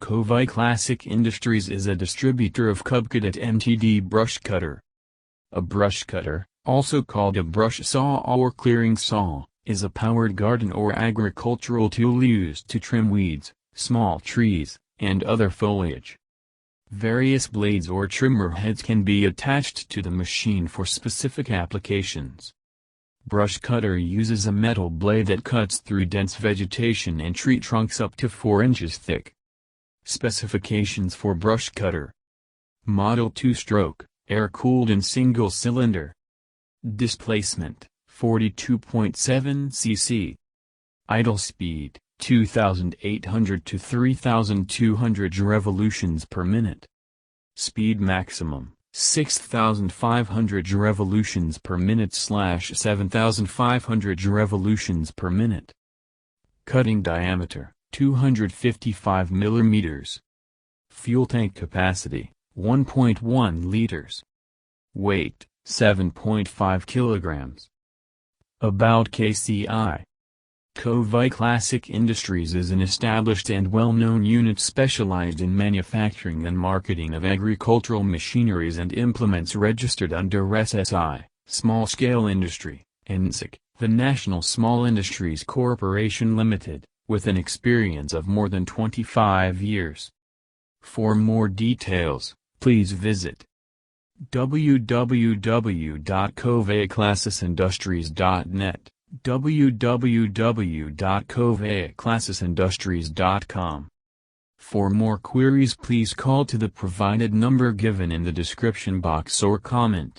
KOVAI CLASSIC Industries is a distributor of KOVAI MTD brush cutter. A brush cutter, also called a brush saw or clearing saw, is a powered garden or agricultural tool used to trim weeds, small trees, and other foliage. Various blades or trimmer heads can be attached to the machine for specific applications. Brush cutter uses a metal blade that cuts through dense vegetation and tree trunks up to 4 inches thick. Specifications for brush cutter: Model 2-stroke, air-cooled and single-cylinder. Displacement, 42.7 cc. Idle speed, 2,800 to 3,200 revolutions per minute. Speed maximum, 6,500 revolutions per minute / 7,500 revolutions per minute. Cutting diameter, 255 mm. Fuel tank capacity, 1.1 liters. Weight, 7.5 kilograms. About KCI. KOVAI CLASSIC Industries is an established and well-known unit specialized in manufacturing and marketing of agricultural machineries and implements registered under SSI, Small Scale Industry, NSIC, the National Small Industries Corporation Limited, with an experience of more than 25 years. For more details, please visit www.kovaiclassicindustries.net, www.kovaiclassicindustries.com. For more queries, please call to the provided number given in the description box or comment.